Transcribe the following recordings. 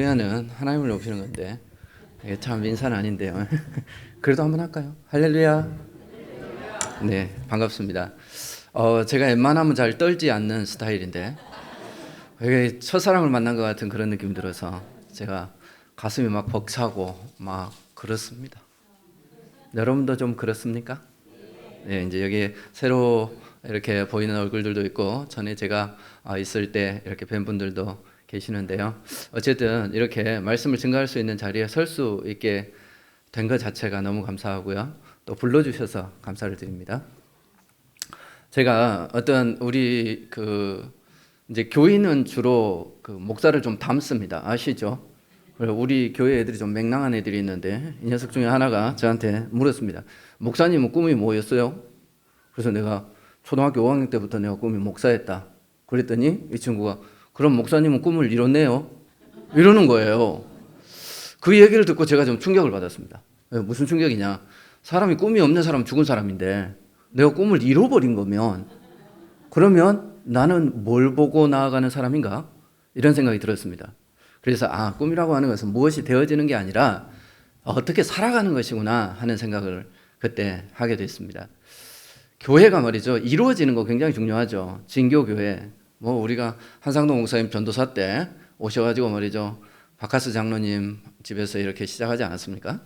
할렐루야는 하나님을 높이는 건데 이게 참 인사는 아닌데요. 그래도 한번 할까요? 할렐루야. 네, 반갑습니다. 제가 웬만하면 잘 떨지 않는 스타일인데 이게 첫사랑을 만난 것 같은 그런 느낌이 들어서 제가 가슴이 막 벅차고 막 그렇습니다. 여러분도 좀 그렇습니까? 네, 이제 여기 새로 이렇게 보이는 얼굴들도 있고 전에 제가 있을 때 이렇게 뵌 분들도 계시는데요. 어쨌든 이렇게 말씀을 증거할 수 있는 자리에 설 수 있게 된 것 자체가 너무 감사하고요. 또 불러주셔서 감사를 드립니다. 제가 어떤 우리 이제 교인은 주로 목사를 좀 닮습니다. 아시죠? 우리 교회 애들이 좀 맹랑한 애들이 있는데 이 녀석 중에 하나가 저한테 물었습니다. 목사님은 꿈이 뭐였어요? 그래서 내가 초등학교 5학년 때부터 내가 꿈이 목사였다. 그랬더니 이 친구가 그럼 목사님은 꿈을 이뤘네요. 이러는 거예요. 그 얘기를 듣고 제가 좀 충격을 받았습니다. 무슨 충격이냐? 사람이 꿈이 없는 사람은 죽은 사람인데 내가 꿈을 이뤄버린 거면 그러면 나는 뭘 보고 나아가는 사람인가? 이런 생각이 들었습니다. 그래서 꿈이라고 하는 것은 무엇이 되어지는 게 아니라 어떻게 살아가는 것이구나 하는 생각을 그때 하게 됐습니다. 교회가 말이죠. 이루어지는 거 굉장히 중요하죠. 진교교회. 우리가 한상동 목사님 전도사 때 오셔가지고 말이죠. 바카스 장로님 집에서 이렇게 시작하지 않았습니까?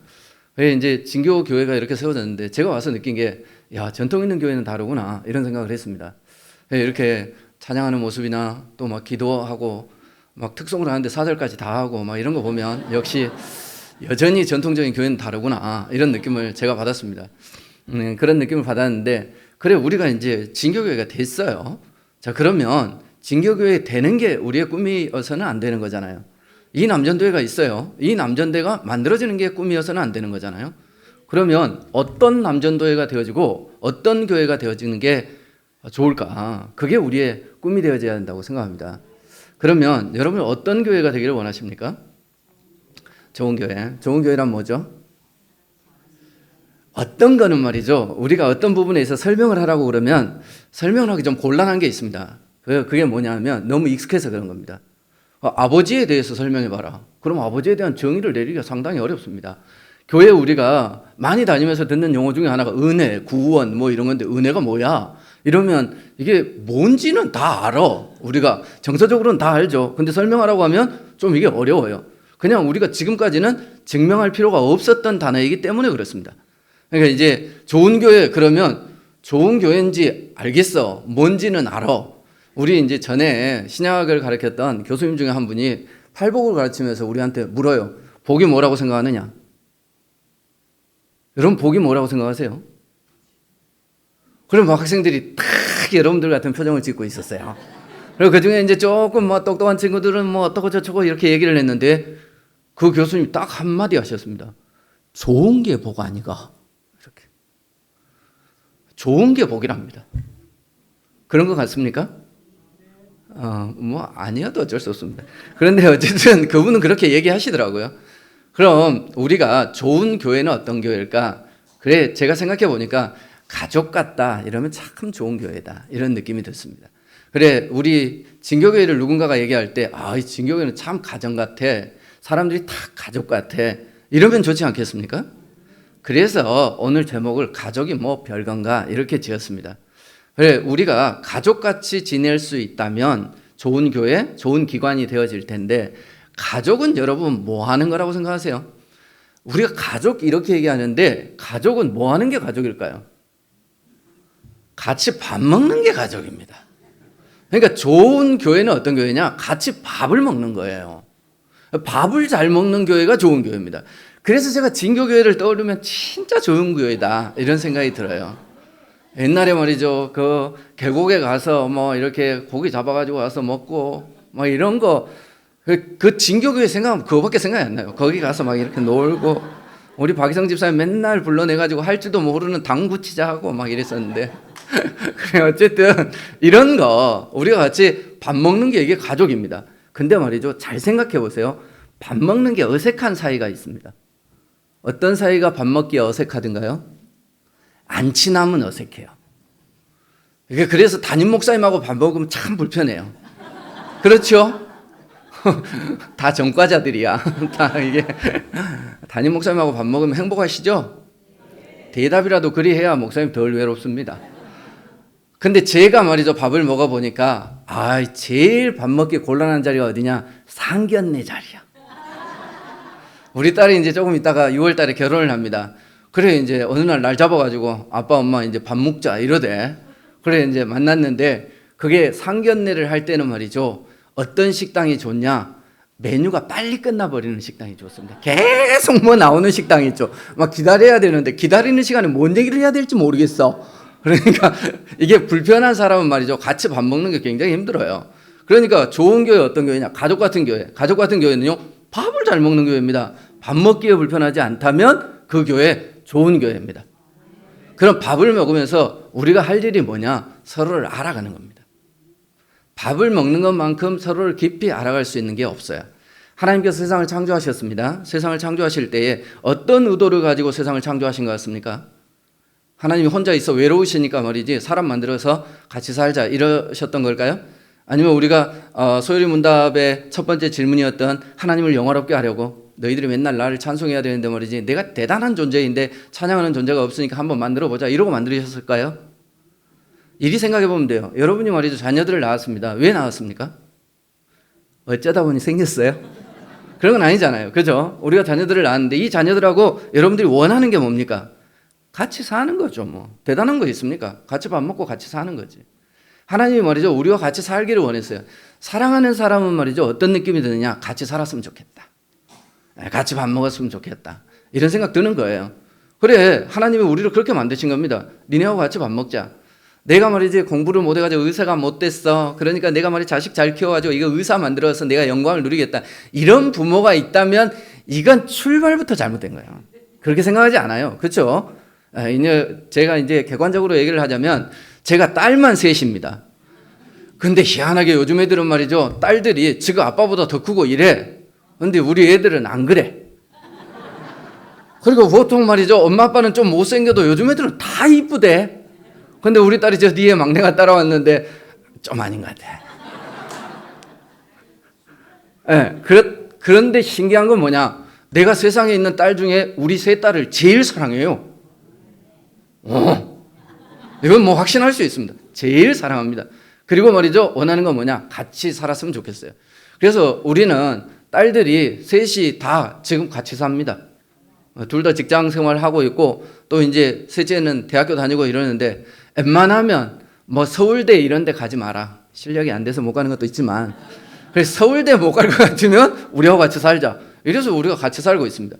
왜 이제 진교 교회가 이렇게 세워졌는데 제가 와서 느낀 게 전통 있는 교회는 다르구나 이런 생각을 했습니다. 이렇게 찬양하는 모습이나 또 막 기도하고 막 특송을 하는데 사절까지 다 하고 막 이런 거 보면 역시 여전히 전통적인 교회는 다르구나 이런 느낌을 제가 받았습니다. 그런 느낌을 받았는데 그래 우리가 이제 진교교회가 됐어요. 자 그러면 진교교회 되는 게 우리의 꿈이어서는 안 되는 거잖아요. 이 남전도회가 있어요. 이 남전도회가 만들어지는 게 꿈이어서는 안 되는 거잖아요. 그러면 어떤 남전도회가 되어지고 어떤 교회가 되어지는 게 좋을까? 그게 우리의 꿈이 되어져야 한다고 생각합니다. 그러면 여러분 어떤 교회가 되기를 원하십니까? 좋은 교회. 좋은 교회란 뭐죠? 어떤 거는 말이죠. 우리가 어떤 부분에 있어서 설명을 하라고 그러면 설명을 하기 좀 곤란한 게 있습니다. 그게 뭐냐면 너무 익숙해서 그런 겁니다. 아버지에 대해서 설명해봐라. 그럼 아버지에 대한 정의를 내리기가 상당히 어렵습니다. 교회 우리가 많이 다니면서 듣는 용어 중에 하나가 은혜, 구원 이런 건데 은혜가 뭐야? 이러면 이게 뭔지는 다 알아. 우리가 정서적으로는 다 알죠. 근데 설명하라고 하면 좀 이게 어려워요. 그냥 우리가 지금까지는 증명할 필요가 없었던 단어이기 때문에 그렇습니다. 그러니까 이제 좋은 교회 그러면 좋은 교회인지 알겠어. 뭔지는 알아. 우리 이제 전에 신약을 가르쳤던 교수님 중에 한 분이 팔복을 가르치면서 우리한테 물어요. 복이 뭐라고 생각하느냐? 여러분 복이 뭐라고 생각하세요? 그럼 학생들이 딱 여러분들 같은 표정을 짓고 있었어요. 그리고 그 중에 이제 조금 똑똑한 친구들은 어떻고 저쩌고 이렇게 얘기를 했는데 그 교수님 딱 한마디 하셨습니다. 좋은 게 복 아니가? 이렇게. 좋은 게 복이랍니다. 그런 것 같습니까? 아니어도 어쩔 수 없습니다. 그런데 어쨌든 그분은 그렇게 얘기하시더라고요. 그럼 우리가 좋은 교회는 어떤 교회일까? 그래, 제가 생각해 보니까 가족 같다 이러면 참 좋은 교회다 이런 느낌이 들습니다. 그래 우리 진교교회를 누군가가 얘기할 때 이 진교교회는 참 가정 같아 사람들이 다 가족 같아 이러면 좋지 않겠습니까? 그래서 오늘 제목을 가족이 별건가 이렇게 지었습니다. 그래 우리가 가족같이 지낼 수 있다면 좋은 교회 좋은 기관이 되어질 텐데 가족은 여러분 뭐 하는 거라고 생각하세요? 우리가 가족 이렇게 얘기하는데 가족은 뭐 하는 게 가족일까요? 같이 밥 먹는 게 가족입니다. 그러니까 좋은 교회는 어떤 교회냐? 같이 밥을 먹는 거예요. 밥을 잘 먹는 교회가 좋은 교회입니다. 그래서 제가 진교교회를 떠오르면 진짜 좋은 교회다 이런 생각이 들어요. 옛날에 말이죠. 그 계곡에 가서 이렇게 고기 잡아가지고 와서 먹고 이런 거 그 진교교회 생각하면 그거밖에 생각이 안 나요. 거기 가서 막 이렇게 놀고 우리 박희성 집사님 맨날 불러내가지고 할 줄도 모르는 당구 치자 하고 막 이랬었는데 그래 어쨌든 이런 거 우리가 같이 밥 먹는 게 이게 가족입니다. 근데 말이죠. 잘 생각해 보세요. 밥 먹는 게 어색한 사이가 있습니다. 어떤 사이가 밥 먹기에 어색하든가요? 안 친하면 어색해요. 그래서 담임 목사님하고 밥 먹으면 참 불편해요. 그렇죠? 다 전과자들이야. 다 이게 담임 목사님하고 밥 먹으면 행복하시죠? 대답이라도 그리 해야 목사님 덜 외롭습니다. 근데 제가 말이죠, 밥을 먹어보니까 제일 밥 먹기 곤란한 자리가 어디냐? 상견례 자리야. 우리 딸이 이제 조금 있다가 6월 달에 결혼을 합니다. 그래 이제 어느 날 잡아가지고 아빠 엄마 이제 밥 먹자 이러대. 그래 이제 만났는데 그게 상견례를 할 때는 말이죠, 어떤 식당이 좋냐? 메뉴가 빨리 끝나버리는 식당이 좋습니다. 계속 뭐 나오는 식당이 있죠. 막 기다려야 되는데 기다리는 시간에 뭔 얘기를 해야 될지 모르겠어. 그러니까 이게 불편한 사람은 말이죠, 같이 밥 먹는 게 굉장히 힘들어요. 그러니까 좋은 교회 어떤 교회냐? 가족 같은 교회. 가족 같은 교회는요, 밥을 잘 먹는 교회입니다. 밥 먹기에 불편하지 않다면 그 교회 좋은 교회입니다. 그럼 밥을 먹으면서 우리가 할 일이 뭐냐? 서로를 알아가는 겁니다. 밥을 먹는 것만큼 서로를 깊이 알아갈 수 있는 게 없어요. 하나님께서 세상을 창조하셨습니다. 세상을 창조하실 때에 어떤 의도를 가지고 세상을 창조하신 것 같습니까? 하나님이 혼자 있어 외로우시니까 말이지 사람 만들어서 같이 살자 이러셨던 걸까요? 아니면 우리가 소요리 문답의 첫 번째 질문이었던 하나님을 영화롭게 하려고 너희들이 맨날 나를 찬송해야 되는데 말이지 내가 대단한 존재인데 찬양하는 존재가 없으니까 한번 만들어보자 이러고 만들으셨을까요? 이리 생각해 보면 돼요. 여러분이 말이죠, 자녀들을 낳았습니다. 왜 낳았습니까? 어쩌다 보니 생겼어요? 그런 건 아니잖아요. 그죠? 우리가 자녀들을 낳았는데 이 자녀들하고 여러분들이 원하는 게 뭡니까? 같이 사는 거죠. 뭐 대단한 거 있습니까? 같이 밥 먹고 같이 사는 거지. 하나님이 말이죠, 우리와 같이 살기를 원했어요. 사랑하는 사람은 말이죠, 어떤 느낌이 드느냐? 같이 살았으면 좋겠다. 같이 밥 먹었으면 좋겠다. 이런 생각 드는 거예요. 그래, 하나님이 우리를 그렇게 만드신 겁니다. 니네하고 같이 밥 먹자. 내가 말이지 공부를 못해가지고 의사가 못 됐어. 그러니까 내가 말이지 자식 잘 키워가지고 이거 의사 만들어서 내가 영광을 누리겠다. 이런 부모가 있다면 이건 출발부터 잘못된 거예요. 그렇게 생각하지 않아요. 그렇죠? 제가 이제 객관적으로 얘기를 하자면 제가 딸만 셋입니다. 근데 희한하게 요즘 애들은 말이죠, 딸들이 지금 아빠보다 더 크고 이래. 근데 우리 애들은 안 그래. 그리고 보통 말이죠, 엄마 아빠는 좀 못생겨도 요즘 애들은 다 이쁘대. 근데 우리 딸이 저 뒤에 막내가 따라왔는데 좀 아닌 것 같아. 그런데 신기한 건 뭐냐? 내가 세상에 있는 딸 중에 우리 세 딸을 제일 사랑해요. 이건 뭐 확신할 수 있습니다. 제일 사랑합니다. 그리고 말이죠, 원하는 건 뭐냐? 같이 살았으면 좋겠어요. 그래서 우리는 딸들이 셋이 다 지금 같이 삽니다. 둘 다 직장 생활하고 있고 또 이제 셋째는 대학교 다니고 이러는데 웬만하면 뭐 서울대 이런 데 가지 마라. 실력이 안 돼서 못 가는 것도 있지만 그래서 서울대 못 갈 것 같으면 우리하고 같이 살자. 이래서 우리가 같이 살고 있습니다.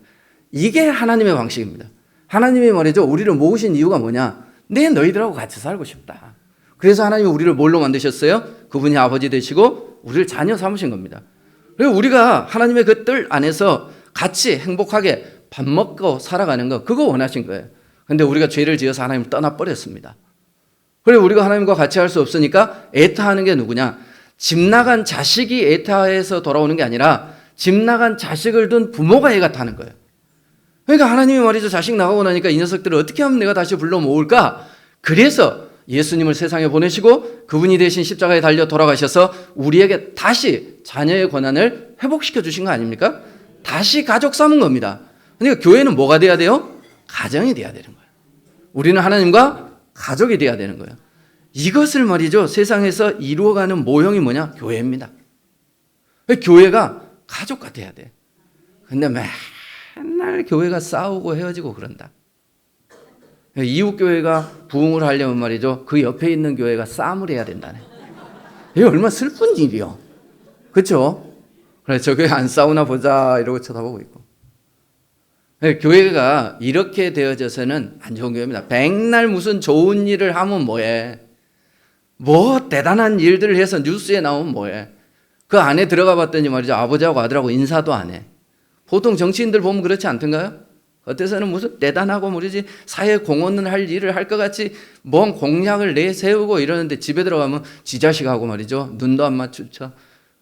이게 하나님의 방식입니다. 하나님이 말이죠, 우리를 모으신 이유가 뭐냐? 내 너희들하고 같이 살고 싶다. 그래서 하나님이 우리를 뭘로 만드셨어요? 그분이 아버지 되시고 우리를 자녀 삼으신 겁니다. 그리고 우리가 하나님의 그 뜰 안에서 같이 행복하게 밥 먹고 살아가는 거, 그거 원하신 거예요. 근데 우리가 죄를 지어서 하나님을 떠나버렸습니다. 그리고 우리가 하나님과 같이 할 수 없으니까 애타하는 게 누구냐? 집 나간 자식이 애타해서 돌아오는 게 아니라 집 나간 자식을 둔 부모가 애가 타는 거예요. 그러니까 하나님이 말이죠, 자식 나가고 나니까 이 녀석들을 어떻게 하면 내가 다시 불러 모을까? 그래서 예수님을 세상에 보내시고 그분이 대신 십자가에 달려 돌아가셔서 우리에게 다시 자녀의 권한을 회복시켜 주신 거 아닙니까? 다시 가족 삼은 겁니다. 그러니까 교회는 뭐가 돼야 돼요? 가정이 돼야 되는 거예요. 우리는 하나님과 가족이 돼야 되는 거예요. 이것을 말이죠, 세상에서 이루어가는 모형이 뭐냐? 교회입니다. 교회가 가족 같아야 돼. 근데 맨날 교회가 싸우고 헤어지고 그런다. 이웃교회가 부흥을 하려면 말이죠, 그 옆에 있는 교회가 싸움을 해야 된다네. 이게 얼마나 슬픈 일이요. 그렇죠? 그래, 저 교회 안 싸우나 보자 이러고 쳐다보고 있고. 교회가 이렇게 되어져서는 안 좋은 교회입니다. 백날 무슨 좋은 일을 하면 뭐해? 뭐 대단한 일들을 해서 뉴스에 나오면 뭐해? 그 안에 들어가 봤더니 말이죠, 아버지하고 아들하고 인사도 안 해. 보통 정치인들 보면 그렇지 않던가요? 겉에서는 무슨 대단하고 모르지 사회 공헌을 할 일을 할 것 같이 뭔 공약을 내세우고 이러는데 집에 들어가면 지 자식하고 말이죠, 눈도 안 마주쳐.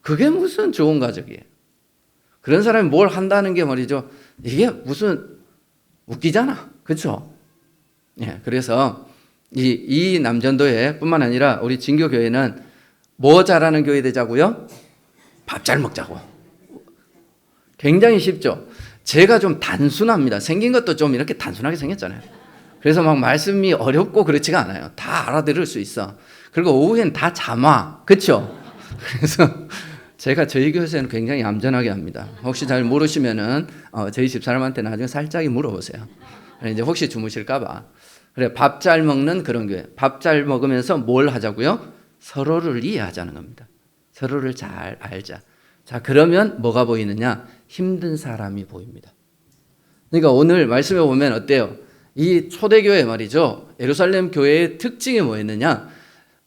그게 무슨 좋은 가족이에요. 그런 사람이 뭘 한다는 게 말이죠, 이게 무슨 웃기잖아. 그렇죠? 예, 그래서 이 남전도회 뿐만 아니라 우리 진교교회는 뭐 잘하는 교회 되자고요? 밥 잘 먹자고. 굉장히 쉽죠. 제가 좀 단순합니다. 생긴 것도 좀 이렇게 단순하게 생겼잖아요. 그래서 막 말씀이 어렵고 그렇지가 않아요. 다 알아들을 수 있어. 그리고 오후엔 다 잠아. 그렇죠? 그래서 제가 저희 교회에서는 굉장히 얌전하게 합니다. 혹시 잘 모르시면은 저희 집사람한테 나중에 살짝 물어보세요. 이제 혹시 주무실까봐. 그래, 밥 잘 먹는 그런 교회. 밥 잘 먹으면서 뭘 하자고요? 서로를 이해하자는 겁니다. 서로를 잘 알자. 자, 그러면 뭐가 보이느냐? 힘든 사람이 보입니다. 그러니까 오늘 말씀에 보면 어때요? 이 초대교회 말이죠. 예루살렘 교회의 특징이 뭐였느냐?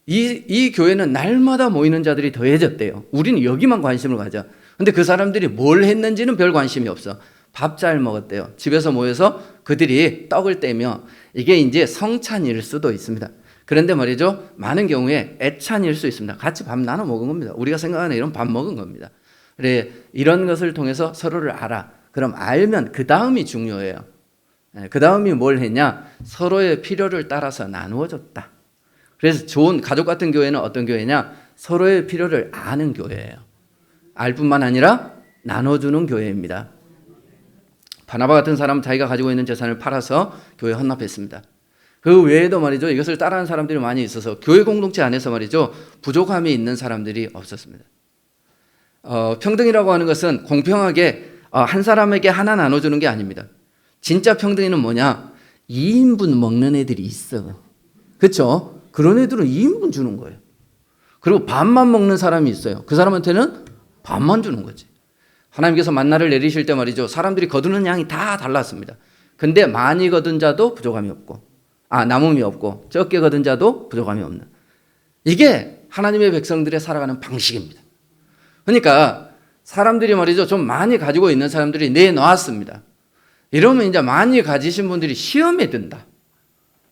이 교회는 날마다 모이는 자들이 더해졌대요. 우리는 여기만 관심을 가져. 근데 그 사람들이 뭘 했는지는 별 관심이 없어. 밥 잘 먹었대요. 집에서 모여서 그들이 떡을 떼며, 이게 이제 성찬일 수도 있습니다. 그런데 말이죠, 많은 경우에 애찬일 수 있습니다. 같이 밥 나눠 먹은 겁니다. 우리가 생각하는 이런 밥 먹은 겁니다. 그래, 이런 것을 통해서 서로를 알아. 그럼 알면 그 다음이 중요해요. 그 다음이 뭘 했냐? 서로의 필요를 따라서 나누어 줬다. 그래서 좋은 가족 같은 교회는 어떤 교회냐? 서로의 필요를 아는 교회예요. 알 뿐만 아니라 나눠주는 교회입니다. 바나바 같은 사람은 자기가 가지고 있는 재산을 팔아서 교회에 헌납했습니다. 그 외에도 말이죠, 이것을 따르는 사람들이 많이 있어서 교회 공동체 안에서 말이죠, 부족함이 있는 사람들이 없었습니다. 평등이라고 하는 것은 공평하게 한 사람에게 하나 나눠주는 게 아닙니다. 진짜 평등이는 뭐냐? 2인분 먹는 애들이 있어. 그렇죠? 그런 애들은 2인분 주는 거예요. 그리고 반만 먹는 사람이 있어요. 그 사람한테는 반만 주는 거지. 하나님께서 만나를 내리실 때 말이죠, 사람들이 거두는 양이 다 달랐습니다. 근데 많이 거둔 자도 부족함이 없고, 남음이 없고, 적게 거둔 자도 부족함이 없는, 이게 하나님의 백성들의 살아가는 방식입니다. 그러니까 사람들이 말이죠, 좀 많이 가지고 있는 사람들이 내놓았습니다. 이러면 이제 많이 가지신 분들이 시험에 든다.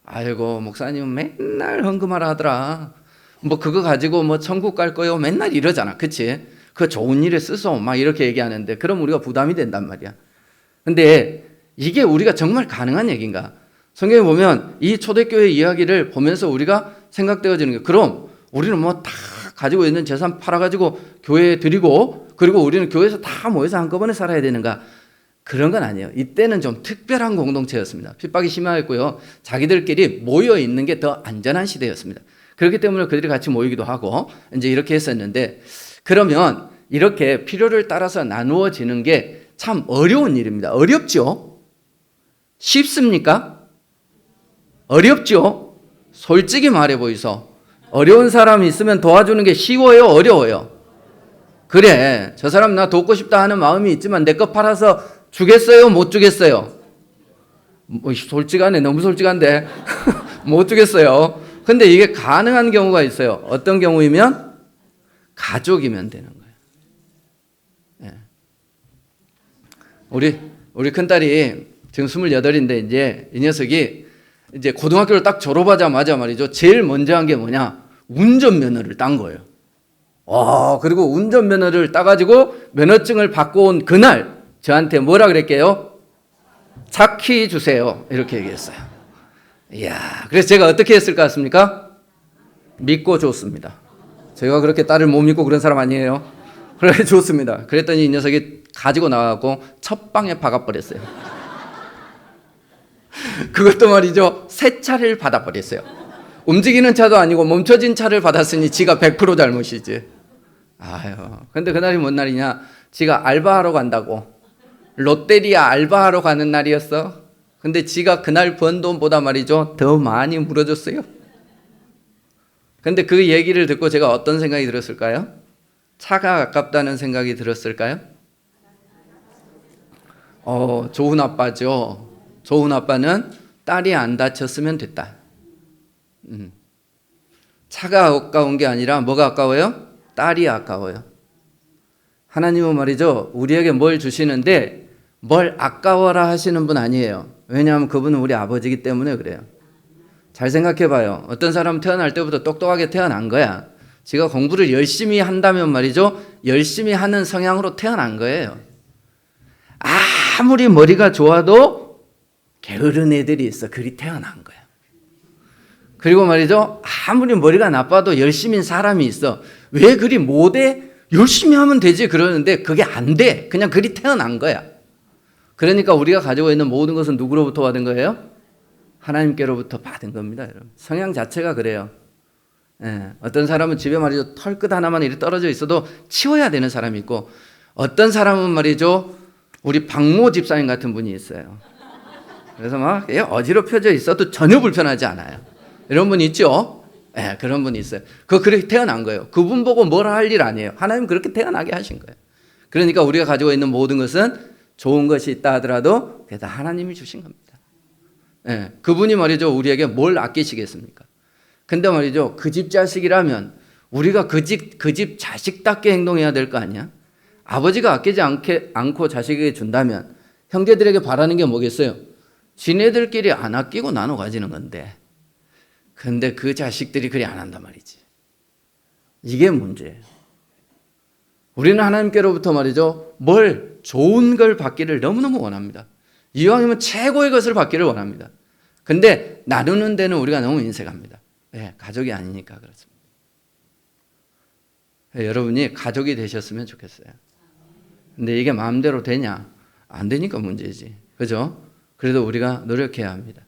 아이고, 목사님은 맨날 헌금하라 하더라. 뭐 그거 가지고 뭐 천국 갈 거요. 맨날 이러잖아. 그치? 그 좋은 일에 쓰소. 막 이렇게 얘기하는데, 그럼 우리가 부담이 된단 말이야. 근데 이게 우리가 정말 가능한 얘기인가? 성경에 보면 이 초대교회 이야기를 보면서 우리가 생각되어지는 게, 그럼 우리는 뭐 다 가지고 있는 재산 팔아가지고 교회에 드리고, 그리고 우리는 교회에서 다 모여서 한꺼번에 살아야 되는가? 그런 건 아니에요. 이때는 좀 특별한 공동체였습니다. 핍박이 심하였고요. 자기들끼리 모여 있는 게 더 안전한 시대였습니다. 그렇기 때문에 그들이 같이 모이기도 하고 이제 이렇게 했었는데, 그러면 이렇게 필요를 따라서 나누어지는 게 참 어려운 일입니다. 어렵죠? 쉽습니까? 어렵죠? 솔직히 말해 보이소. 어려운 사람이 있으면 도와주는 게 쉬워요? 어려워요? 그래, 저 사람 나 돕고 싶다 하는 마음이 있지만 내 거 팔아서 주겠어요? 못 주겠어요? 뭐 솔직하네. 너무 솔직한데 못 주겠어요. 근데 이게 가능한 경우가 있어요. 어떤 경우이면? 가족이면 되는 거예요. 네. 우리 큰딸이 지금 28인데 이제 이 녀석이 이제 고등학교를 딱 졸업하자마자 말이죠, 제일 먼저 한 게 뭐냐? 운전면허를 딴 거예요. 그리고 운전면허를 따가지고 면허증을 받고 온 그날 저한테 뭐라 그랬게요? 차키 주세요. 이렇게 얘기했어요. 이야, 그래서 제가 어떻게 했을 것 같습니까? 믿고 줬습니다. 제가 그렇게 딸을 못 믿고 그런 사람 아니에요. 그래 줬습니다. 그랬더니 이 녀석이 가지고 나가고 첫 방에 박아버렸어요. 그것도 말이죠, 새 차를 받아버렸어요. 움직이는 차도 아니고 멈춰진 차를 받았으니 지가 100% 잘못이지. 아유, 근데 그날이 뭔 날이냐? 지가 알바하러 간다고, 롯데리아 알바하러 가는 날이었어. 근데 지가 그날 번 돈보다 말이죠, 더 많이 물어줬어요. 근데 그 얘기를 듣고 제가 어떤 생각이 들었을까요? 차가 아깝다는 생각이 들었을까요? 좋은 아빠죠. 좋은 아빠는 딸이 안 다쳤으면 됐다. 차가 아까운 게 아니라 뭐가 아까워요? 딸이 아까워요. 하나님은 말이죠, 우리에게 뭘 주시는데 뭘 아까워라 하시는 분 아니에요. 왜냐하면 그분은 우리 아버지이기 때문에 그래요. 잘 생각해 봐요. 어떤 사람은 태어날 때부터 똑똑하게 태어난 거야. 지가 공부를 열심히 한다면 말이죠, 열심히 하는 성향으로 태어난 거예요. 아무리 머리가 좋아도 게으른 애들이 있어. 그리 태어난 거야. 그리고 말이죠, 아무리 머리가 나빠도 열심인 사람이 있어. 왜 그리 못해? 열심히 하면 되지 그러는데 그게 안 돼. 그냥 그리 태어난 거야. 그러니까 우리가 가지고 있는 모든 것은 누구로부터 받은 거예요? 하나님께로부터 받은 겁니다, 여러분. 성향 자체가 그래요. 예, 어떤 사람은 집에 말이죠, 털끝 하나만 이렇게 떨어져 있어도 치워야 되는 사람이 있고, 어떤 사람은 말이죠, 우리 박모 집사님 같은 분이 있어요. 그래서 막 어지럽혀져 있어도 전혀 불편하지 않아요. 이런 분 있죠? 예, 그런 분이 있어요. 그렇게 태어난 거예요. 그분 보고 뭐라 할 일 아니에요. 하나님 그렇게 태어나게 하신 거예요. 그러니까 우리가 가지고 있는 모든 것은 좋은 것이 있다 하더라도 그게 다 하나님이 주신 겁니다. 예, 그분이 말이죠, 우리에게 뭘 아끼시겠습니까? 근데 말이죠, 그 집 자식이라면 우리가 그 집 자식답게 행동해야 될 거 아니야? 아버지가 아끼지 않고 자식에게 준다면 형제들에게 바라는 게 뭐겠어요? 지네들끼리 안 아끼고 나눠 가지는 건데, 근데 그 자식들이 그리 안 한단 말이지. 이게 문제예요. 우리는 하나님께로부터 말이죠, 뭘 좋은 걸 받기를 너무너무 원합니다. 이왕이면 최고의 것을 받기를 원합니다. 근데 나누는 데는 우리가 너무 인색합니다. 네, 가족이 아니니까 그렇습니다. 네, 여러분이 가족이 되셨으면 좋겠어요. 근데 이게 마음대로 되냐? 안 되니까 문제지. 그죠? 그래도 우리가 노력해야 합니다.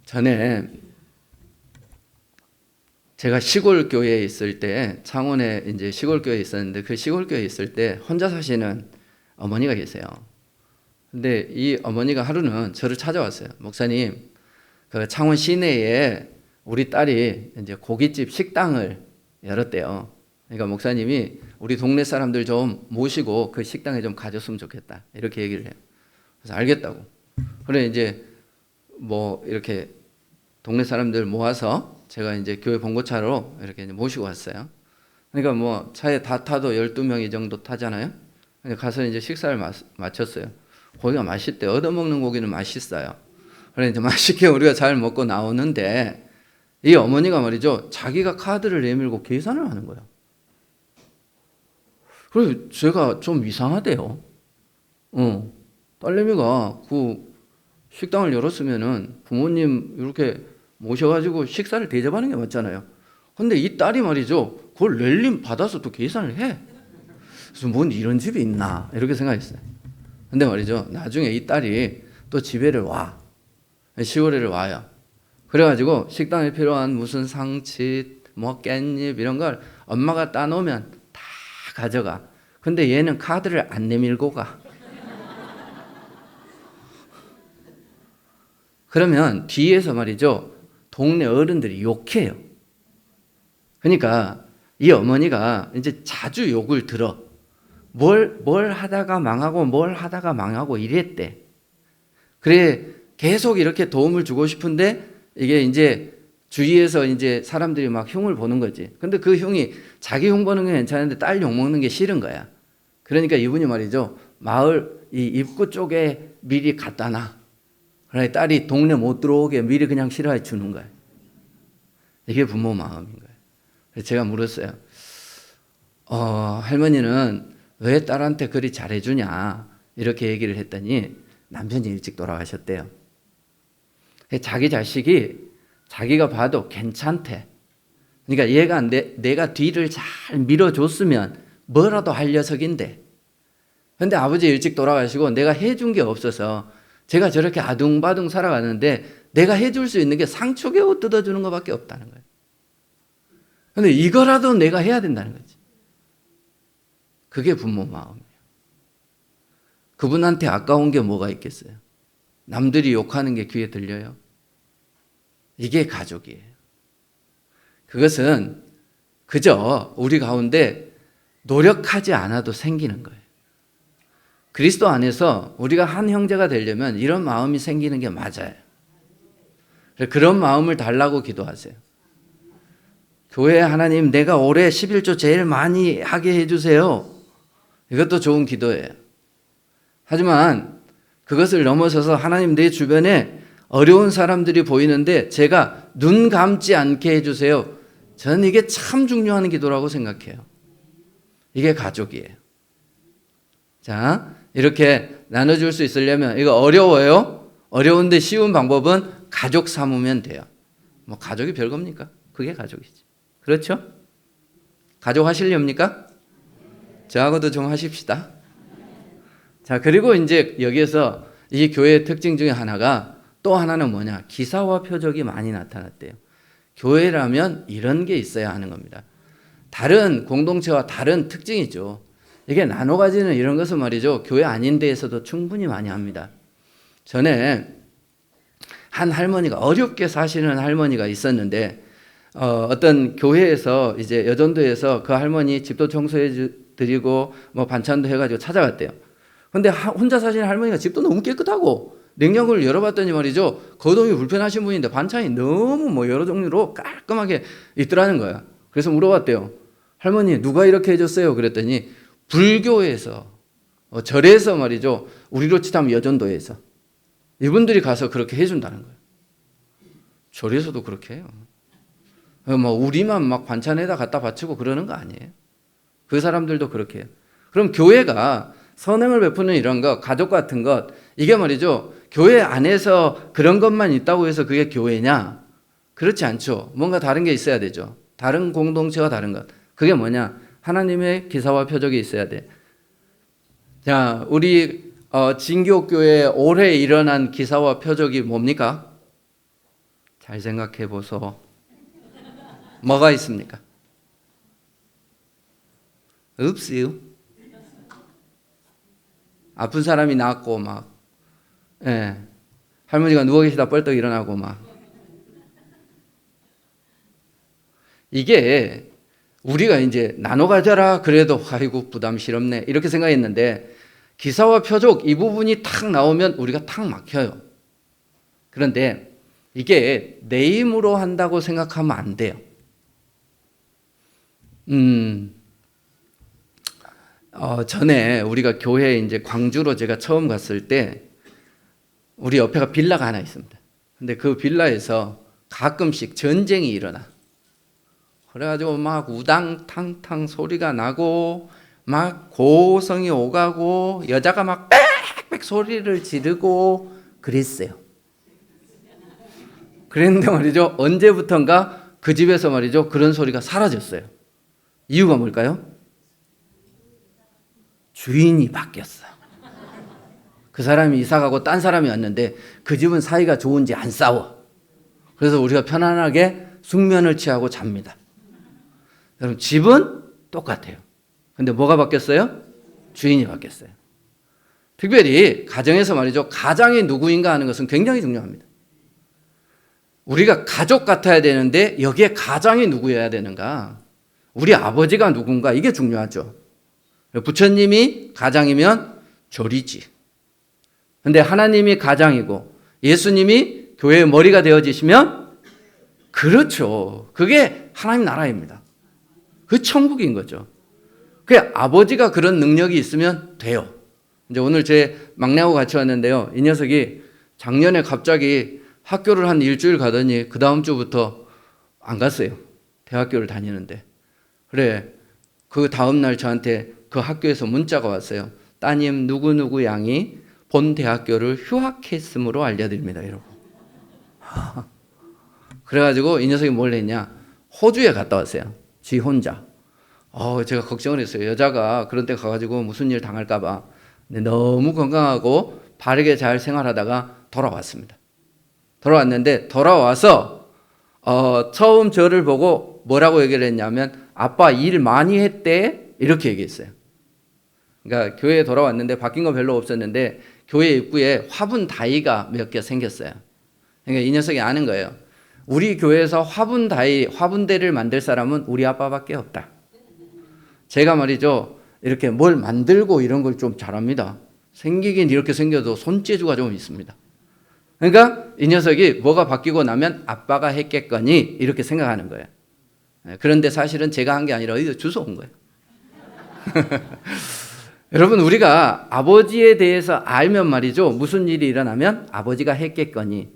전에 제가 시골 교회에 있을 때, 창원에 이제 시골 교회에 있었는데, 그 시골 교회에 있을 때 혼자 사시는 어머니가 계세요. 근데 이 어머니가 하루는 저를 찾아왔어요. 목사님, 그 창원 시내에 우리 딸이 이제 고깃집 식당을 열었대요. 그러니까 목사님이 우리 동네 사람들 좀 모시고 그 식당에 좀 가졌으면 좋겠다, 이렇게 얘기를 해요. 그래서 알겠다고. 그래 이제 뭐 이렇게 동네 사람들 모아서 제가 이제 교회 봉고차로 이렇게 모시고 왔어요. 그러니까 뭐 차에 다 타도 12명이 정도 타잖아요. 가서 이제 식사를 마쳤어요. 고기가 맛있대요. 얻어먹는 고기는 맛있어요. 그래 이제 맛있게 우리가 잘 먹고 나오는데, 이 어머니가 말이죠, 자기가 카드를 내밀고 계산을 하는 거예요. 그래서 제가 좀 이상하대요. 딸내미가 그 식당을 열었으면은 부모님 이렇게 모셔가지고 식사를 대접하는 게 맞잖아요. 근데 이 딸이 말이죠, 그걸 낼림 받아서 또 계산을 해. 그래서 뭔 이런 집이 있나 이렇게 생각했어요. 근데 말이죠, 나중에 이 딸이 또 집에를 와, 시골에를 와요. 그래가지고 식당에 필요한 무슨 상치, 뭐 깻잎 이런 걸 엄마가 따놓으면 다 가져가. 근데 얘는 카드를 안 내밀고 가. 그러면 뒤에서 말이죠, 동네 어른들이 욕해요. 그러니까 이 어머니가 이제 자주 욕을 들어. 뭘 하다가 망하고 이랬대. 그래 계속 이렇게 도움을 주고 싶은데 이게 이제 주위에서 이제 사람들이 막 흉을 보는 거지. 근데 그 흉이 자기 흉 보는 게 괜찮은데 딸 욕 먹는 게 싫은 거야. 그러니까 이분이 말이죠, 마을 이 입구 쪽에 미리 갖다 놔. 그러니 딸이 동네 못 들어오게 미리 그냥 싫어해 주는 거야. 이게 부모 마음인 거예요. 그래서 제가 물었어요. 할머니는 왜 딸한테 그리 잘해주냐, 이렇게 얘기를 했더니 남편이 일찍 돌아가셨대요. 자기 자식이 자기가 봐도 괜찮대. 그러니까 얘가 내가 뒤를 잘 밀어줬으면 뭐라도 할 녀석인데, 근데 아버지 일찍 돌아가시고 내가 해준 게 없어서 제가 저렇게 아둥바둥 살아가는데 내가 해줄 수 있는 게 상추개우 뜯어주는 것밖에 없다는 거예요. 근데 이거라도 내가 해야 된다는 거지. 그게 부모 마음이에요. 그분한테 아까운 게 뭐가 있겠어요? 남들이 욕하는 게 귀에 들려요? 이게 가족이에요. 그것은 그저 우리 가운데 노력하지 않아도 생기는 거예요. 그리스도 안에서 우리가 한 형제가 되려면 이런 마음이 생기는 게 맞아요. 그런 마음을 달라고 기도하세요. 교회 하나님, 내가 올해 11조 제일 많이 하게 해주세요. 이것도 좋은 기도예요. 하지만 그것을 넘어서서 하나님, 내 주변에 어려운 사람들이 보이는데 제가 눈 감지 않게 해주세요. 저는 이게 참 중요한 기도라고 생각해요. 이게 가족이에요. 자, 이렇게 나눠줄 수 있으려면, 이거 어려워요? 어려운데 쉬운 방법은 가족 삼으면 돼요. 뭐 가족이 별겁니까? 그게 가족이지. 그렇죠? 가족 하시렵니까? 저하고도 좀 하십시다. 자, 그리고 이제 여기에서 이 교회의 특징 중에 하나가 또 하나는 뭐냐? 기사와 표적이 많이 나타났대요. 교회라면 이런 게 있어야 하는 겁니다. 다른 공동체와 다른 특징이죠. 이게 나눠 가지는 이런 것은 말이죠. 교회 아닌 데에서도 충분히 많이 합니다. 전에 한 할머니가 어렵게 사시는 할머니가 있었는데 어떤 교회에서 이제 여전도에서 그 할머니 집도 청소해 드리고 뭐 반찬도 해가지고 찾아갔대요. 근데 혼자 사시는 할머니가 집도 너무 깨끗하고 냉장고를 열어봤더니 말이죠. 거동이 불편하신 분인데 반찬이 너무 뭐 여러 종류로 깔끔하게 있더라는 거야. 그래서 물어봤대요. 할머니 누가 이렇게 해줬어요? 그랬더니 불교에서 절에서 말이죠. 우리로 치자면 여전도에서 이분들이 가서 그렇게 해준다는 거예요. 절에서도 그렇게 해요. 뭐 우리만 막 반찬에다 갖다 바치고 그러는 거 아니에요. 그 사람들도 그렇게 해요. 그럼 교회가 선행을 베푸는 이런 것, 가족 같은 것, 이게 말이죠. 교회 안에서 그런 것만 있다고 해서 그게 교회냐? 그렇지 않죠. 뭔가 다른 게 있어야 되죠. 다른 공동체와 다른 것. 그게 뭐냐? 하나님의 기사와 표적이 있어야 돼. 자, 우리 진교교회 올해 일어난 기사와 표적이 뭡니까? 잘 생각해 보소. 뭐가 있습니까? 없어요. 아픈 사람이 낫고 막, 예, 할머니가 누워 계시다 벌떡 일어나고 막. 이게 우리가 이제 나눠 가져라 그래도 아이고 부담스럽네 이렇게 생각했는데 기사와 표적 이 부분이 탁 나오면 우리가 탁 막혀요. 그런데 이게 내 힘으로 한다고 생각하면 안 돼요. 전에 우리가 교회에 이제 광주로 제가 처음 갔을 때 우리 옆에가 빌라가 하나 있습니다. 근데 그 빌라에서 가끔씩 전쟁이 일어나. 그래가지고 막 우당탕탕 소리가 나고 막 고성이 오가고 여자가 막 빽빽 소리를 지르고 그랬어요. 그랬는데 말이죠. 언제부턴가 그 집에서 말이죠. 그런 소리가 사라졌어요. 이유가 뭘까요? 주인이 바뀌었어. 그 사람이 이사가고 딴 사람이 왔는데 그 집은 사이가 좋은지 안 싸워. 그래서 우리가 편안하게 숙면을 취하고 잡니다. 여러분 집은 똑같아요. 근데 뭐가 바뀌었어요? 주인이 바뀌었어요. 특별히 가정에서 말이죠. 가장이 누구인가 하는 것은 굉장히 중요합니다. 우리가 가족 같아야 되는데 여기에 가장이 누구여야 되는가? 우리 아버지가 누군가 이게 중요하죠. 부처님이 가장이면 절이지. 근데 하나님이 가장이고 예수님이 교회의 머리가 되어지시면 그렇죠. 그게 하나님 나라입니다. 그 천국인 거죠. 그 아버지가 그런 능력이 있으면 돼요. 이제 오늘 제 막내하고 같이 왔는데요. 이 녀석이 작년에 갑자기 학교를 한 일주일 가더니 그 다음 주부터 안 갔어요. 대학교를 다니는데. 그래, 그 다음 날 저한테 그 학교에서 문자가 왔어요. 따님 누구누구 양이 본 대학교를 휴학했음으로 알려드립니다. 이러고. 그래가지고 이 녀석이 뭘 했냐. 호주에 갔다 왔어요. 지 혼자. 제가 걱정을 했어요. 여자가 그런 데 가가지고 무슨 일 당할까 봐. 근데 너무 건강하고 바르게 잘 생활하다가 돌아왔습니다. 돌아왔는데 돌아와서 처음 저를 보고 뭐라고 얘기를 했냐면 아빠 일 많이 했대 이렇게 얘기했어요. 그러니까 교회에 돌아왔는데 바뀐 거 별로 없었는데 교회 입구에 화분 다이가 몇 개 생겼어요. 그러니까 이 녀석이 아는 거예요. 우리 교회에서 화분대를 만들 사람은 우리 아빠밖에 없다. 제가 말이죠. 이렇게 뭘 만들고 이런 걸 좀 잘합니다. 생기긴 이렇게 생겨도 손재주가 좀 있습니다. 그러니까 이 녀석이 뭐가 바뀌고 나면 아빠가 했겠거니 이렇게 생각하는 거예요. 그런데 사실은 제가 한 게 아니라 어디서 주워온 거예요. 여러분 우리가 아버지에 대해서 알면 말이죠. 무슨 일이 일어나면 아버지가 했겠거니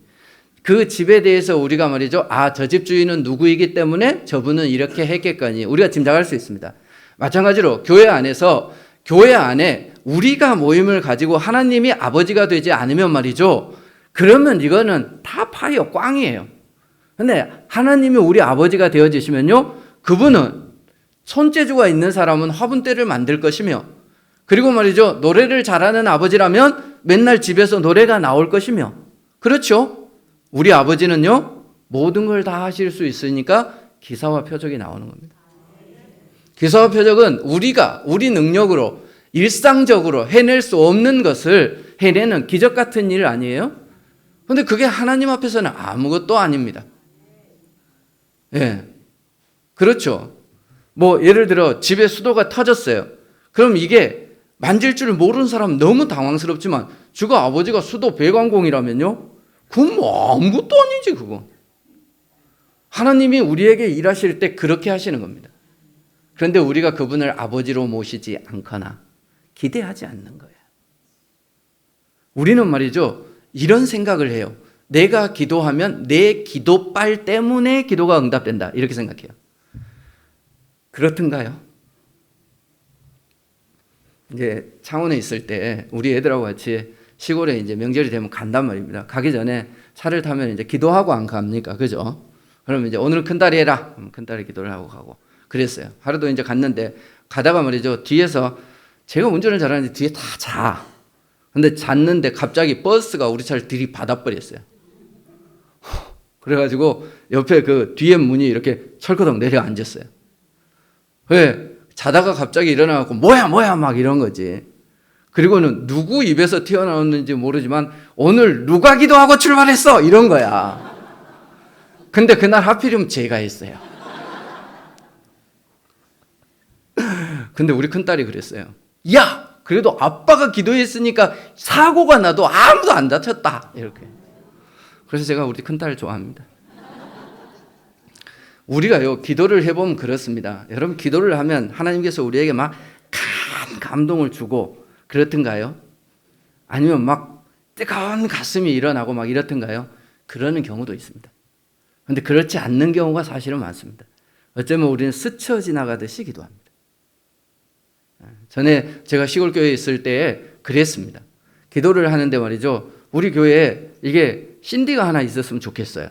그 집에 대해서 우리가 말이죠. 저 집 주인은 누구이기 때문에 저분은 이렇게 했겠거니 우리가 짐작할 수 있습니다. 마찬가지로 교회 안에 우리가 모임을 가지고 하나님이 아버지가 되지 않으면 말이죠. 그러면 이거는 다 파이어 꽝이에요. 근데 하나님이 우리 아버지가 되어지시면요. 그분은 손재주가 있는 사람은 화분대를 만들 것이며, 그리고 말이죠, 노래를 잘하는 아버지라면 맨날 집에서 노래가 나올 것이며, 그렇죠? 우리 아버지는요, 모든 걸 다 하실 수 있으니까 기사와 표적이 나오는 겁니다. 기사와 표적은 우리 능력으로 일상적으로 해낼 수 없는 것을 해내는 기적 같은 일 아니에요? 그런데 그게 하나님 앞에서는 아무것도 아닙니다. 예. 그렇죠. 뭐 예를 들어 집에 수도가 터졌어요. 그럼 이게 만질 줄 모르는 사람 너무 당황스럽지만 주가 아버지가 수도 배관공이라면요, 그건 뭐 아무것도 아니지 그거. 하나님이 우리에게 일하실 때 그렇게 하시는 겁니다. 그런데 우리가 그분을 아버지로 모시지 않거나 기대하지 않는 거예요. 우리는 말이죠, 이런 생각을 해요. 내가 기도하면 내 기도빨 때문에 기도가 응답된다, 이렇게 생각해요. 그렇던가요? 이제 창원에 있을 때 우리 애들하고 같이 시골에 이제 명절이 되면 간단 말입니다. 가기 전에 차를 타면 이제 기도하고 안 갑니까? 그죠? 그러면 이제 오늘 큰딸이 해라. 큰딸이 기도를 하고 가고 그랬어요. 하루도 이제 갔는데 가다가 말이죠, 뒤에서 제가 운전을 잘하는데 뒤에 다 자. 근데 잤는데 갑자기 버스가 우리 차를 들이받아 버렸어요. 그래가지고 옆에 그 뒤에 문이 이렇게 철커덕 내려 앉았어요. 왜? 자다가 갑자기 일어나고 뭐야 막 이런 거지. 그리고는 누구 입에서 튀어나왔는지 모르지만 오늘 누가 기도하고 출발했어, 이런 거야. 근데 그날 하필이면 제가 했어요. 근데 우리 큰딸이 그랬어요. 야, 그래도 아빠가 기도했으니까 사고가 나도 아무도 안 다쳤다, 이렇게. 그래서 제가 우리 큰딸을 좋아합니다. 우리가요, 기도를 해보면 그렇습니다. 여러분, 기도를 하면 하나님께서 우리에게 막 감동을 주고 그렇던가요? 아니면 막 뜨거운 가슴이 일어나고 막 이렇던가요? 그러는 경우도 있습니다. 그런데 그렇지 않는 경우가 사실은 많습니다. 어쩌면 우리는 스쳐 지나가듯이 기도합니다. 전에 제가 시골교회에 있을 때 그랬습니다. 기도를 하는데 말이죠, 우리 교회에 이게 CD가 하나 있었으면 좋겠어요.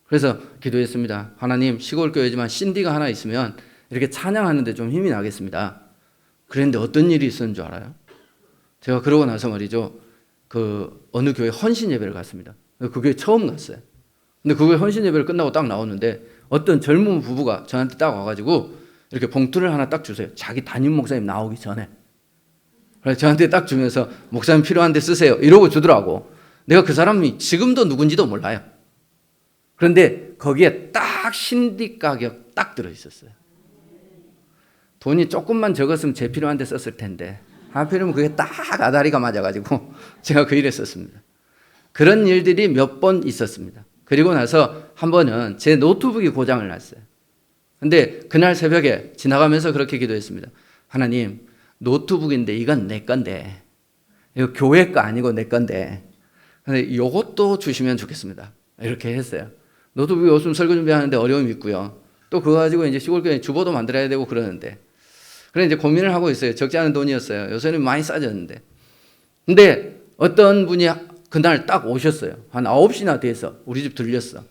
그래서 기도했습니다. 하나님, 시골교회지만 CD가 하나 있으면 이렇게 찬양하는데 좀 힘이 나겠습니다. 그런데 어떤 일이 있었는 줄 알아요? 제가 그러고 나서 말이죠, 그 어느 교회 헌신 예배를 갔습니다. 그 교회 처음 갔어요. 근데 그 교회 헌신 예배를 끝나고 딱 나오는데 어떤 젊은 부부가 저한테 딱 와가지고 이렇게 봉투를 하나 딱 주세요. 자기 담임 목사님 나오기 전에. 그래서 저한테 딱 주면서 목사님 필요한데 쓰세요, 이러고 주더라고. 내가 그 사람이 지금도 누군지도 몰라요. 그런데 거기에 딱 CD 가격 딱 들어있었어요. 돈이 조금만 적었으면 제 필요한데 썼을 텐데 하필이면 그게 딱 아다리가 맞아가지고 제가 그 일에 썼습니다. 그런 일들이 몇 번 있었습니다. 그리고 나서 한 번은 제 노트북이 고장을 났어요. 근데 그날 새벽에 지나가면서 그렇게 기도했습니다. 하나님, 노트북인데 이건 내 건데, 이거 교회 거 아니고 내 건데, 근데 이것도 주시면 좋겠습니다, 이렇게 했어요. 노트북이 요즘 설교 준비하는데 어려움이 있고요. 또 그거 가지고 이제 시골교회 주보도 만들어야 되고 그러는데, 그래 이제 고민을 하고 있어요. 적지 않은 돈이었어요. 요새는 많이 싸졌는데. 근데 어떤 분이 그날 딱 오셨어요. 한 9시나 돼서 우리 집 들렸어.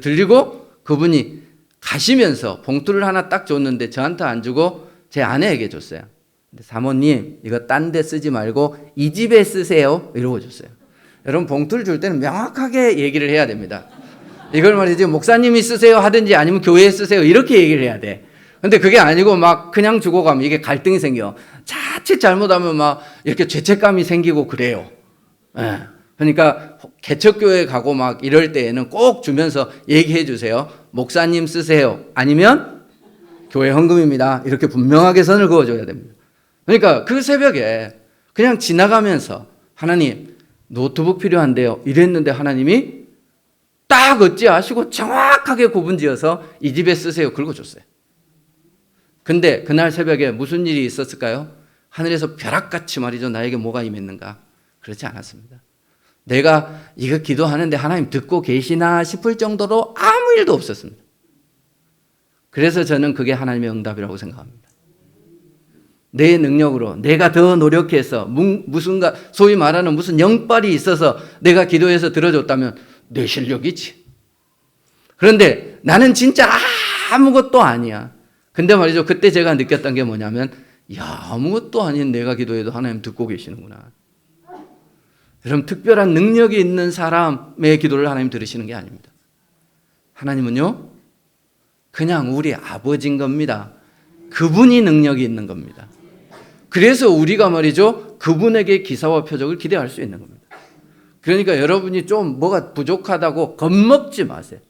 들리고 그분이 가시면서 봉투를 하나 딱 줬는데 저한테 안 주고 제 아내에게 줬어요. 근데 사모님, 이거 딴 데 쓰지 말고 이 집에 쓰세요, 이러고 줬어요. 여러분, 봉투를 줄 때는 명확하게 얘기를 해야 됩니다. 이걸 말이지 목사님이 쓰세요 하든지 아니면 교회에 쓰세요, 이렇게 얘기를 해야 돼. 근데 그게 아니고 막 그냥 주고 가면 이게 갈등이 생겨. 자칫 잘못하면 막 이렇게 죄책감이 생기고 그래요. 예. 그러니까 개척교회 가고 막 이럴 때에는 꼭 주면서 얘기해 주세요. 목사님 쓰세요, 아니면 교회 헌금입니다, 이렇게 분명하게 선을 그어줘야 됩니다. 그러니까 그 새벽에 그냥 지나가면서 하나님, 노트북 필요한데요, 이랬는데 하나님이 딱 어찌하시고 정확하게 구분지어서 이 집에 쓰세요 긁어줬어요. 근데 그날 새벽에 무슨 일이 있었을까요? 하늘에서 벼락같이 말이죠, 나에게 뭐가 임했는가? 그렇지 않았습니다. 내가 이거 기도하는데 하나님 듣고 계시나 싶을 정도로 아무 일도 없었습니다. 그래서 저는 그게 하나님의 응답이라고 생각합니다. 내 능력으로 내가 더 노력해서 무슨가 소위 말하는 무슨 영빨이 있어서 내가 기도해서 들어줬다면 내 실력이지. 그런데 나는 진짜 아무것도 아니야. 근데 말이죠, 그때 제가 느꼈던 게 뭐냐면, 야, 아무것도 아닌 내가 기도해도 하나님 듣고 계시는구나. 여러분, 특별한 능력이 있는 사람의 기도를 하나님 들으시는 게 아닙니다. 하나님은요, 그냥 우리 아버지인 겁니다. 그분이 능력이 있는 겁니다. 그래서 우리가 말이죠, 그분에게 기사와 표적을 기대할 수 있는 겁니다. 그러니까 여러분이 좀 뭐가 부족하다고 겁먹지 마세요.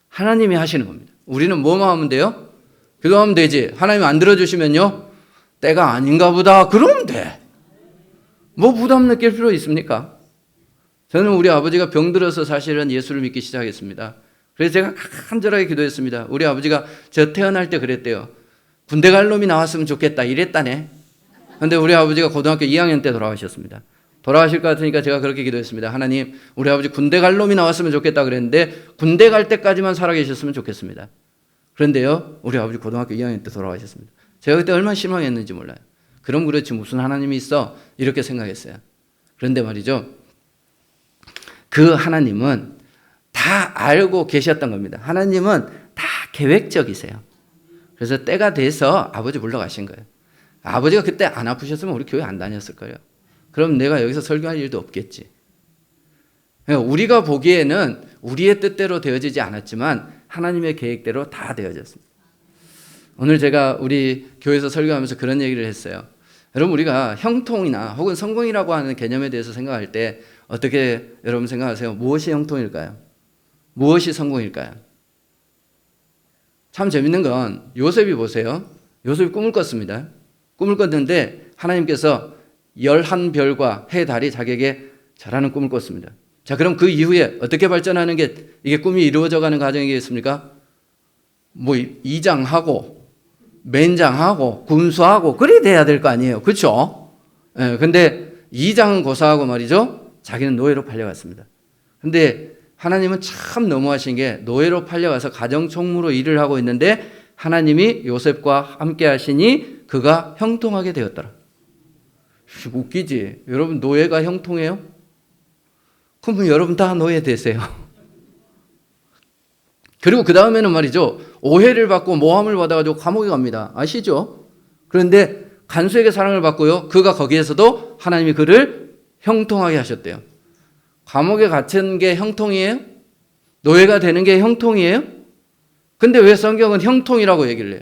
하나님이 하시는 겁니다. 우리는 뭐만 하면 돼요? 기도하면 되지. 하나님 안 들어주시면요, 때가 아닌가 보다 그러면 돼. 뭐 부담 느낄 필요 있습니까? 저는 우리 아버지가 병들어서 사실은 예수를 믿기 시작했습니다. 그래서 제가 간절하게 기도했습니다. 우리 아버지가 저 태어날 때 그랬대요. 군대 갈 놈이 나왔으면 좋겠다 이랬다네. 그런데 우리 아버지가 고등학교 2학년 때 돌아가셨습니다. 돌아가실 것 같으니까 제가 그렇게 기도했습니다. 하나님, 우리 아버지 군대 갈 놈이 나왔으면 좋겠다 그랬는데 군대 갈 때까지만 살아계셨으면 좋겠습니다. 그런데요, 우리 아버지 고등학교 2학년 때 돌아가셨습니다. 제가 그때 얼마나 실망했는지 몰라요. 그럼 그렇지 무슨 하나님이 있어? 이렇게 생각했어요. 그런데 말이죠, 그 하나님은 다 알고 계셨던 겁니다. 하나님은 다 계획적이세요. 그래서 때가 돼서 아버지 불러가신 거예요. 아버지가 그때 안 아프셨으면 우리 교회 안 다녔을 거예요. 그럼 내가 여기서 설교할 일도 없겠지. 우리가 보기에는 우리의 뜻대로 되어지지 않았지만 하나님의 계획대로 다 되어졌습니다. 오늘 제가 우리 교회에서 설교하면서 그런 얘기를 했어요. 여러분, 우리가 형통이나 혹은 성공이라고 하는 개념에 대해서 생각할 때 어떻게 여러분 생각하세요? 무엇이 형통일까요? 무엇이 성공일까요? 참 재밌는 건 요셉이 보세요. 요셉이 꿈을 꿨습니다. 꿈을 꿨는데 하나님께서 11별과 해, 달이 자기에게 잘하는 꿈을 꿨습니다. 자, 그럼 그 이후에 어떻게 발전하는 게 이게 꿈이 이루어져가는 과정이겠습니까? 뭐 이장하고 맨장하고 군수하고 그래 돼야 될 거 아니에요. 그렇죠? 예, 근데 이장은 고사하고 말이죠, 자기는 노예로 팔려갔습니다. 근데 하나님은 참 너무하신 게 노예로 팔려가서 가정총무로 일을 하고 있는데 하나님이 요셉과 함께 하시니 그가 형통하게 되었더라. 웃기지? 여러분, 노예가 형통해요? 그러면 여러분 다 노예 되세요. 그리고 그 다음에는 말이죠, 오해를 받고 모함을 받아가지고 감옥에 갑니다. 아시죠? 그런데 간수에게 사랑을 받고요, 그가 거기에서도 하나님이 그를 형통하게 하셨대요. 감옥에 갇힌 게 형통이에요? 노예가 되는 게 형통이에요? 근데 왜 성경은 형통이라고 얘기를 해요?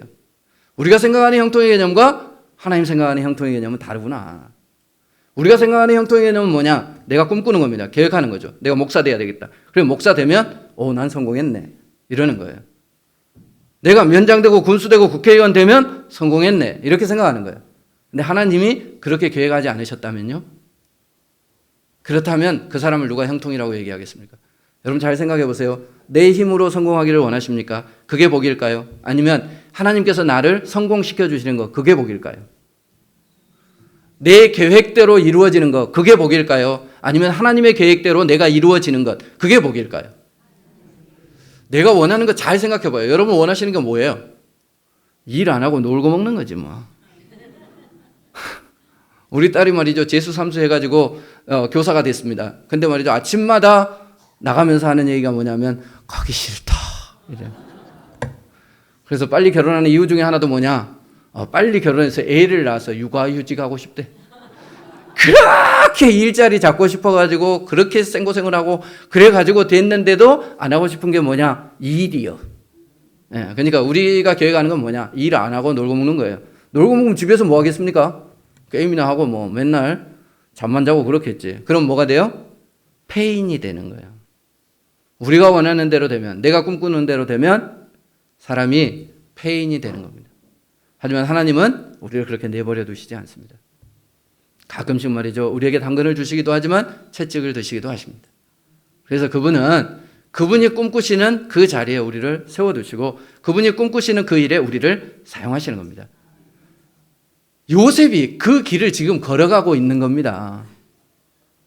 우리가 생각하는 형통의 개념과 하나님 생각하는 형통의 개념은 다르구나. 우리가 생각하는 형통의 개념은 뭐냐? 내가 꿈꾸는 겁니다. 계획하는 거죠. 내가 목사 돼야 되겠다. 그리고 목사 되면 난 성공했네, 이러는 거예요. 내가 면장되고 군수되고 국회의원 되면 성공했네, 이렇게 생각하는 거예요. 근데 하나님이 그렇게 계획하지 않으셨다면요? 그렇다면 그 사람을 누가 형통이라고 얘기하겠습니까? 여러분 잘 생각해 보세요. 내 힘으로 성공하기를 원하십니까? 그게 복일까요? 아니면 하나님께서 나를 성공시켜 주시는 거, 그게 복일까요? 내 계획대로 이루어지는 것, 그게 복일까요? 아니면 하나님의 계획대로 내가 이루어지는 것, 그게 복일까요? 내가 원하는 거 잘 생각해 봐요. 여러분 원하시는 게 뭐예요? 일 안 하고 놀고 먹는 거지 뭐. 우리 딸이 말이죠, 재수 삼수 해가지고 교사가 됐습니다. 근데 말이죠, 아침마다 나가면서 하는 얘기가 뭐냐면 가기 싫다, 이래요. 그래서 빨리 결혼하는 이유 중에 하나도 뭐냐, 빨리 결혼해서 애를 낳아서 육아휴직 하고 싶대. 그렇게 일자리 잡고 싶어가지고 그렇게 생고생을 하고 그래가지고 됐는데도 안 하고 싶은 게 뭐냐, 일이요. 예, 그러니까 우리가 계획하는 건 뭐냐, 일 안 하고 놀고 먹는 거예요. 놀고 먹으면 집에서 뭐 하겠습니까? 게임이나 하고 뭐 맨날 잠만 자고 그렇겠지. 그럼 뭐가 돼요? 폐인이 되는 거예요. 우리가 원하는 대로 되면, 내가 꿈꾸는 대로 되면 사람이 폐인이 되는 겁니다. 하지만 하나님은 우리를 그렇게 내버려 두시지 않습니다. 가끔씩 말이죠, 우리에게 당근을 주시기도 하지만 채찍을 드시기도 하십니다. 그래서 그분이 꿈꾸시는 그 자리에 우리를 세워두시고 그분이 꿈꾸시는 그 일에 우리를 사용하시는 겁니다. 요셉이 그 길을 지금 걸어가고 있는 겁니다.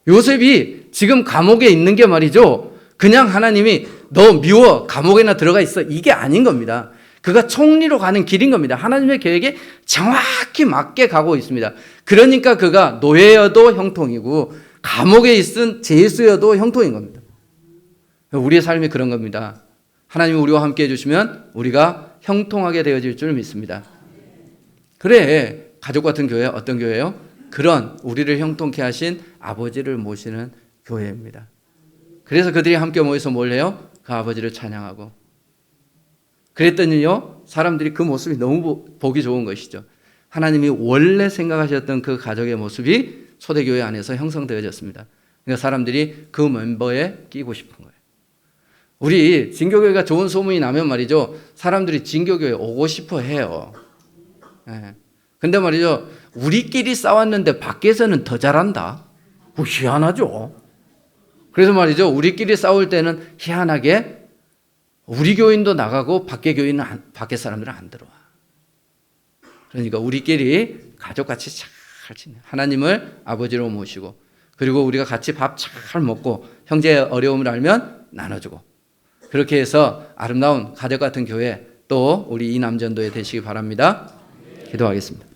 요셉이 지금 감옥에 있는 게 말이죠, 그냥 하나님이 너 미워 감옥에나 들어가 있어, 이게 아닌 겁니다. 그가 총리로 가는 길인 겁니다. 하나님의 계획에 정확히 맞게 가고 있습니다. 그러니까 그가 노예여도 형통이고 감옥에 있은 죄수여도 형통인 겁니다. 우리의 삶이 그런 겁니다. 하나님이 우리와 함께 해주시면 우리가 형통하게 되어질 줄 믿습니다. 그래, 가족 같은 교회 어떤 교회예요? 그런 우리를 형통케 하신 아버지를 모시는 교회입니다. 그래서 그들이 함께 모여서 뭘 해요? 그 아버지를 찬양하고. 그랬더니요, 사람들이 그 모습이 너무 보기 좋은 것이죠. 하나님이 원래 생각하셨던 그 가족의 모습이 초대교회 안에서 형성되어졌습니다. 그러니까 사람들이 그 멤버에 끼고 싶은 거예요. 우리 진교교회가 좋은 소문이 나면 말이죠, 사람들이 진교교회 오고 싶어 해요. 근데 말이죠, 우리끼리 싸웠는데 밖에서는 더 잘한다. 희한하죠. 그래서 말이죠, 우리끼리 싸울 때는 희한하게 우리 교인도 나가고 밖에 사람들은 안 들어와. 그러니까 우리끼리 가족같이 잘 지내. 하나님을 아버지로 모시고, 그리고 우리가 같이 밥 잘 먹고 형제의 어려움을 알면 나눠주고, 그렇게 해서 아름다운 가족 같은 교회, 또 우리 이남전도에 되시기 바랍니다. 기도하겠습니다.